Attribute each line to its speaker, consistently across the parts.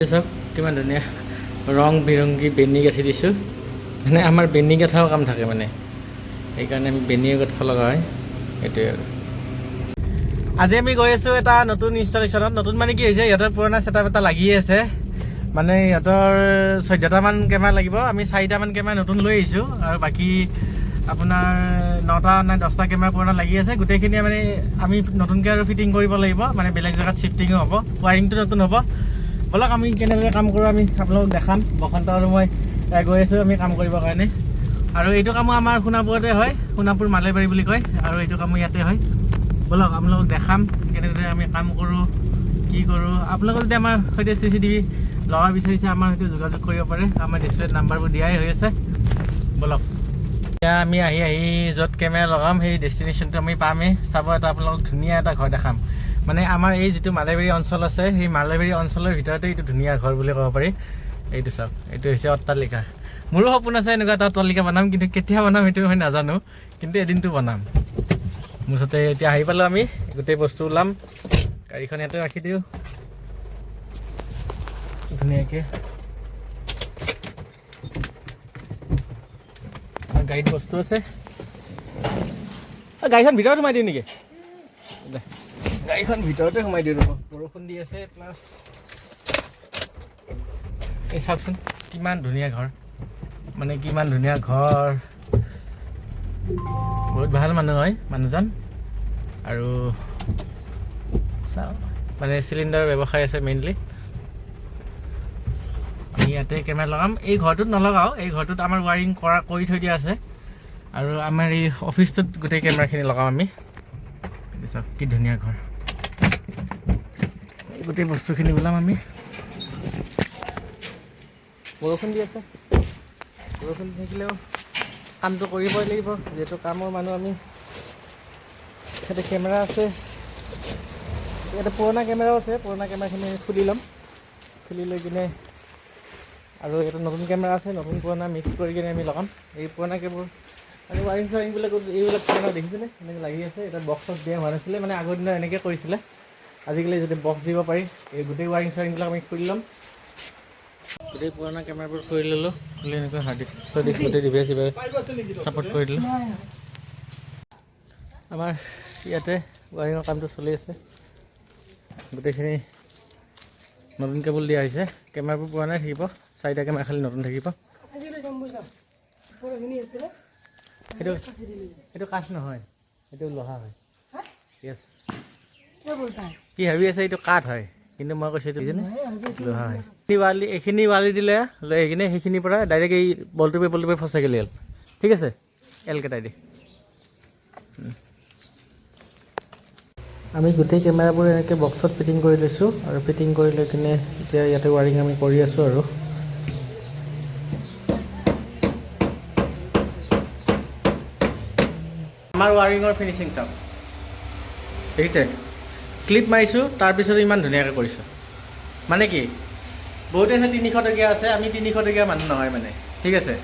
Speaker 1: চাওক কিমান ধুনীয়া ৰং বিৰংগী বেনী গাঁঠি দিছোঁ। মানে আমাৰ বেনী গাঁঠাও কাম থাকে মানে, সেইকাৰণে আমি বেনীও গাঁঠিব লগা হয়। সেইটোৱে আৰু আজি আমি গৈ আছোঁ এটা নতুন ইনষ্টলেশ্যনত। নতুন মানে কি হৈছে, ইহঁতৰ পুৰণা ছেটআপ এটা লাগিয়ে আছে। মানে ইহঁতৰ 14টামান কেমেৰা লাগিব। আমি 4টামান কেমেৰা নতুন লৈ আহিছোঁ আৰু বাকী আপোনাৰ 9টা নে 10টা কেমেৰা পুৰণা লাগি আছে। গোটেইখিনি মানে আমি নতুনকৈ আৰু ফিটিং কৰিব লাগিব, মানে বেলেগ জেগাত শ্বিফটিঙো হ'ব, ৱায়াৰিংটো নতুন হ'ব। বলক আমি কেনেদৰে কাম কৰোঁ আমি আপোনালোকক দেখাম। বসন্ত আৰু মই গৈ আছোঁ আমি কাম কৰিবৰ কাৰণে। আৰু এইটো কামো আমাৰ সোণাপুৰতে হয়, সোণাপুৰ মালেবাৰী বুলি কয়, আৰু এইটো কামো ইয়াতে হয়। বলক আপোনালোকক দেখাম কেনেদৰে আমি কাম কৰোঁ, কি কৰোঁ। আপোনালোকে যদি আমাৰ সৈতে CCTV লগাব বিচাৰিছে আমাৰ সৈতে যোগাযোগ কৰিব পাৰে। আমাৰ ডিছপ্লেত নাম্বাৰবোৰ দিয়াই হৈ আছে। বলক এতিয়া আমি আহি য'ত কেমেৰা লগাম সেই ডেষ্টিনেশ্যনটো আমি পামেই। চাব, এটা আপোনালোকক ধুনীয়া এটা ঘৰ দেখাম। মানে আমাৰ এই যিটো মালেবাৰী অঞ্চল আছে, সেই মালেবাৰী অঞ্চলৰ ভিতৰতে এইটো ধুনীয়া ঘৰ বুলি ক'ব পাৰি। এইটো চাওক, এইটো হৈছে অট্টালিকা। মোৰো সপোন আছে এনেকুৱা এটা অট্টালিকা বনাম, কিন্তু কেতিয়া বনাম সেইটো মই নাজানো, কিন্তু এদিনটো বনাম। মুঠতে এতিয়া আহি পালোঁ আমি, গোটেই বস্তু ওলাম, গাড়ীখন ইয়াতে ৰাখি দিওঁ ধুনীয়াকৈ। গাড়ীত বস্তু আছে, গাড়ীখন ভিতৰত সোমাই দিওঁ নেকি? গাড়ীখন ভিতৰতে সোমাই দিওঁ ৰ'ব। বৰষুণ দি আছে, প্লাছ এই চাওকচোন কিমান ধুনীয়া ঘৰ, মানে কিমান ধুনীয়া ঘৰ। বহুত ভাল মানুহ হয় মানুহজন। আৰু চাওঁ, মানে চিলিণ্ডাৰৰ ব্যৱসায় আছে মেইনলি। আমি ইয়াতে কেমেৰা লগাম। এই ঘৰটোত নলগাওঁ, এই ঘৰটোত আমাৰ ৱায়াৰিং কৰি থৈ দিয়া আছে। আৰু আমাৰ এই অফিচটোত গোটেই কেমেৰাখিনি লগাওঁ আমি। চাওক কি ধুনীয়া ঘৰ, গোটেই বস্তুখিনি ওলাম আমি। বৰষুণ দি আছে, বৰষুণ দি থাকিলেও কামটো কৰিবই লাগিব, যিহেতু কামৰ মানুহ আমি। ইয়াতে কেমেৰা আছে, ইয়াতে পুৰণা কেমেৰাও আছে। পুৰণা কেমেৰাখিনি খুলি ল'ম, খুলি লৈ কিনে আৰু ইয়াতে নতুন কেমেৰা আছে, নতুন পুৰণা মিক্স কৰি কিনে আমি লগাম। এই পুৰণা কেমেৰা আৰু ৱায়াৰিং চাৰিংবিলাক এইবিলাক কেমেৰা দেখিছেনে এনেকৈ লাগি আছে। এটা বক্স চক্স দিয়া হোৱা নাছিলে, মানে আগৰ দিনত এনেকৈ কৰিছিলে। আজিকালি যদি বক্স দিব পাৰি। এই গোটেই ৱায়াৰিং চাৰিংবিলাক আমি খুলি ল'ম। গোটেই পুৰণা কেমেৰাবোৰ খুলি ল'লোঁ, খুলি এনেকৈ হাৰ্ড ডিস্ক গোটেই ডিভাইচ ছাপোৰ্ট কৰি দিলোঁ। আমাৰ ইয়াতে ৱায়াৰিঙৰ কামটো চলি আছে। গোটেইখিনি নতুন কেবল দিয়া হৈছে। কেমেৰাবোৰ পুৰণাই থাকিব, 4টা কেমেৰা খালি নতুন থাকিব। এইটো কাঠ নহয়, এইটো লোহা হয়। য়েছ, কি ভাবি আছে এইটো কাঠ হয়, কিন্তু মই কৈছোঁ এইটো লোহা হয়। এইখিনি ৱালি দিলে লৈ আহি কিনে সেইখিনিৰ পৰা ডাইৰেক্ট এই বলটোপে ফচাই গ'লে হ'ল। ঠিক আছে, এলকেটাই দি আমি গোটেই কেমেৰাবোৰ এনেকৈ বক্সত ফিটিং কৰি লৈছোঁ। আৰু ফিটিং কৰি লৈ কিনে এতিয়া ইয়াতে ৱায়াৰিং আমি কৰি আছোঁ। আৰু আমাৰ ৱায়াৰিঙৰ ফিনিচিং চাওক, দেখিছে? ক্লিপ মাৰিছোঁ, তাৰপিছতো ইমান ধুনীয়াকৈ কৰিছোঁ। মানে কি, বহুতে আছে 300 টকীয়া আছে, আমি 300 টকীয়া মানুহ নহয় মানে। ঠিক আছে,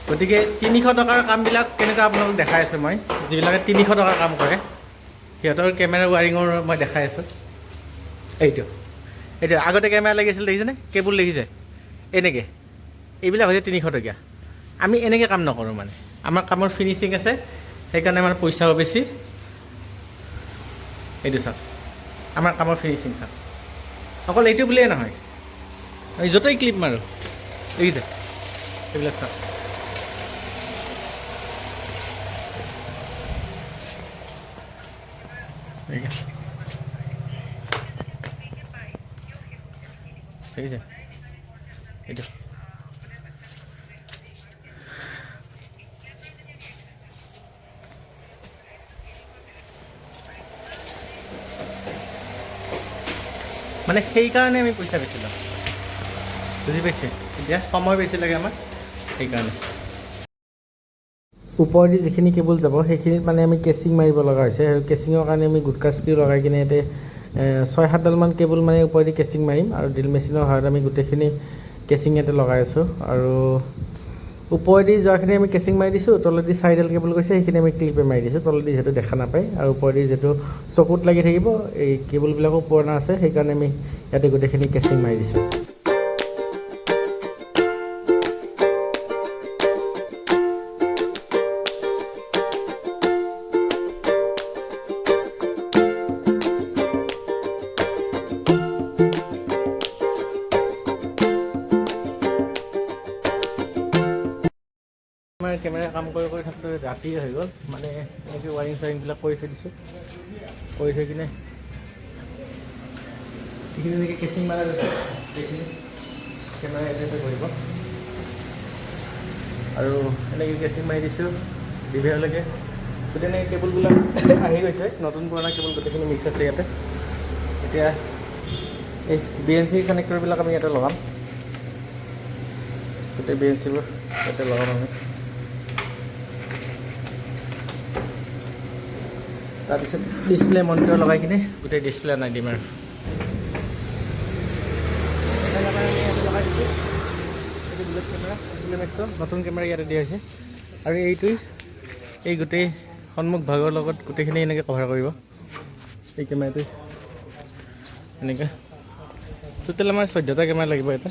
Speaker 1: গতিকে 300 টকাৰ কামবিলাক কেনেকুৱা আপোনালোকক দেখাই আছোঁ মই। যিবিলাকে 300 টকাৰ কাম কৰে সিহঁতৰ কেমেৰা ৱায়াৰিঙৰ মই দেখাই আছোঁ। এইটো আগতে কেমেৰা লাগিছিল, দেখিছেনে? কেবুল দেখিছে এনেকৈ, এইবিলাক হৈছে 300 টকীয়া। আমি এনেকৈ কাম নকৰোঁ, মানে আমাৰ কামৰ ফিনিচিং আছে, সেইকাৰণে আমাৰ পইচাও বেছি। এইটো চাওক, আমাৰ কামৰ ফিনিচিং চাওক। অকল এইটো বুলিয়ে নহয়, আমি য'তেই ক্লিপ মাৰোঁ দেখিছে, এইবিলাক চাওক। দেখিছে এইটো। মানে সেইকাৰণে আমি পইচা বেছি লওঁ, বুজি পাইছে? এতিয়া সময় বেছি লাগে আমাক, সেইকাৰণে। ওপৰেদি যিখিনি কেবুল যাব সেইখিনিত মানে আমি কেচিং মাৰিব লগা হৈছে। আৰু কেচিঙৰ কাৰণে আমি গুটকা স্ক্ৰু লগাই কিনে ইয়াতে 6-7ডালমান কেবুল মানে ওপৰেদি কেচিং মাৰিম। আৰু ড্ৰিল মেচিনৰ সহায়ত আমি গোটেইখিনি কেচিং ইয়াতে লগাই আছোঁ। আৰু ওপৰেদি যোৱাখিনি আমি কেচিং মাৰি দিছোঁ, তলেদি 4ডাল কেবুল গৈছে, সেইখিনি আমি ক্লিপে মাৰি দিছোঁ। তলেদি যিহেতু দেখা নাপায়, আৰু ওপৰেদি যিহেতু চকুত লাগি থাকিব, এই কেবুলবিলাকো পুৰণা আছে, সেইকাৰণে আমি ইয়াতে গোটেইখিনি কেচিং মাৰি দিছোঁ। আমাৰ কেমেৰা কাম কৰি থাকোঁতে ৰাতি হৈ গ'ল মানে এনেকৈ ৱাৰিং চাৰিংবিলাক কৰি থৈ দিছোঁ কৰি থৈ কিনে এইখিনি এনেকৈ কেচিং মাৰা গৈছে এইখিনি কেমেৰা ইয়াতে কৰিব আৰু এনেকৈ কেচিং মাৰি দিছোঁ ডিভিআৰলৈকে গোটেই এনেকৈ কেবুলবিলাক আহি গৈছে নতুন পুৰণা কেবুল গোটেইখিনি মিক্স আছে ইয়াতে এতিয়া এই BNC কানেক্টৰবিলাক আমি ইয়াতে লগাম গোটেই BNCবোৰ ইয়াতে লগাম আমি তাৰপিছত ডিছপ্লে মনিটৰ লগাই কিনে গোটেই ডিছপ্লে আনাই দিম আৰু লগাই দিছোঁ এইটো বুলেট কেমেৰা ফিল্মেক্সৰ নতুন কেমেৰা ইয়াতে দিয়া হৈছে আৰু এইটোৱে এই গোটেই সন্মুখ ভাগৰ লগত গোটেইখিনি এনেকৈ কভাৰ কৰিব এই কেমেৰাটোৱে এনেকৈ টোটেল আমাৰ 14টা কেমেৰা লাগিব ইয়াতে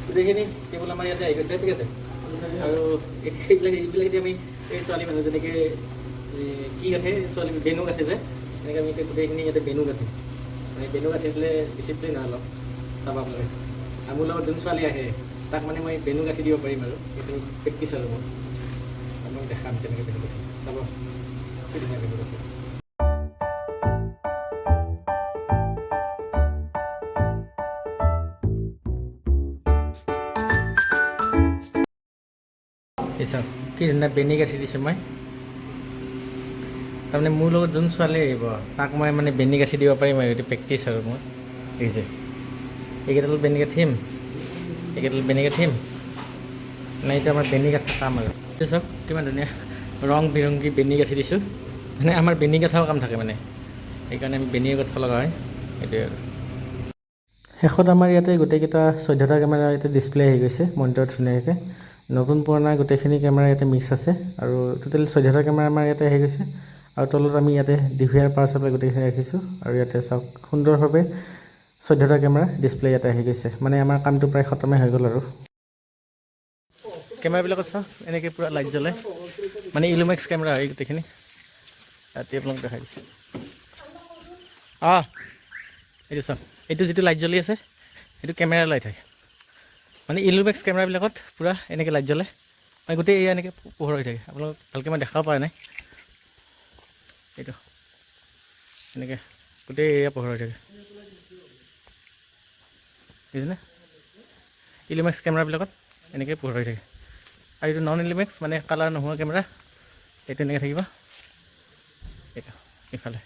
Speaker 1: গোটেইখিনি কেৱল আমাৰ ইয়াতে আহি গৈছে ঠিক আছে আৰু এইবিলাক এতিয়া আমি এই ছোৱালী মানুহ যেনেকৈ কি গাঠে ছোৱালী বেনু গাঠে যে এনেকৈ আমি গোটেইখিনি ইয়াতে বেনু গাঠে মানে বেনু গাঠি দিলে ডিচিপ্লিন হয় অলপ চাব আপোনালোকে আৰু মোৰ লগত যোন ছোৱালী আহে তাক মানে মই বেনু গাঠি দিব পাৰিম আৰু সেইটো প্ৰেক্টিছ আৰু মই আপোনাক দেখাম তেনেকৈ বেনু গাঠি চাব কি ধুনীয়া বেনু গাঠি এই চাওক কি ধুনীয়া বেনি গাঠি দিছোঁ মই তাৰমানে মোৰ লগত যোন ছোৱালী আহিব তাক মই মানে বেনি গাঠি দিব পাৰিম আৰু এইটো প্ৰেক্টিছ আৰু মই দেখিছে এইকেইডাল বেনি গাঠিম এইকেইডাল বেনি গাঠিম মানে এতিয়া আমাৰ বেনি গাঠা কাম আৰু চাওক কিমান ধুনীয়া ৰং বিৰংগী বেনি গাঠি দিছোঁ মানে আমাৰ বেনি গাঠাও কাম থাকে মানে সেইকাৰণে আমি বেনিও গাঠিব লগা হয় সেইটোৱে আৰু শেষত আমাৰ ইয়াতে গোটেইকেইটা 14টা কেমেৰা ইয়াতে ডিছপ্লে আহি গৈছে মনিটৰ ধুনীয়াকৈ নতুন পুৰণা গোটেইখিনি কেমেৰা ইয়াতে মিক্স আছে আৰু টোটেল 14টা কেমেৰা আমাৰ ইয়াতে আহি গৈছে আৰু তলত আমি ইয়াতে DVR পাৱাৰ চাপ্লাই গোটেইখিনি ৰাখিছোঁ আৰু ইয়াতে চাওক সুন্দৰভাৱে 14টা কেমেৰা ডিছপ্লে ইয়াতে আহি গৈছে মানে আমাৰ কামটো প্ৰায় খতমে হৈ গ'ল আৰু কেমেৰাবিলাকত চাওক এনেকৈ পূৰা লাইট জ্বলে মানে ইলুমেক্স কেমেৰা হয় গোটেইখিনি ৰাতি আপোনালোক দেখাই দিছোঁ এইটো চাওক এইটো যিটো লাইট জ্বলি আছে এইটো কেমেৰা লাইট হয় মানে ইলুমেক্স কেমেৰাবিলাকত পূৰা এনেকৈ লাইট জ্বলে মানে গোটেই এয়া এনেকৈ পোহৰ হৈ থাকে আপোনালোক ভালকৈ মই দেখাব পৰা নাই এইটো এনেকৈ গোটেই এয়া পোহৰ হৈ থাকে বুজিছেনে ইলুমেক্স কেমেৰাবিলাকত এনেকৈ পোহৰ হৈ থাকে আৰু এইটো নন ইলুমেক্স মানে কালাৰ নোহোৱা কেমেৰা এইটো এনেকৈ থাকিব এইটো ইফালে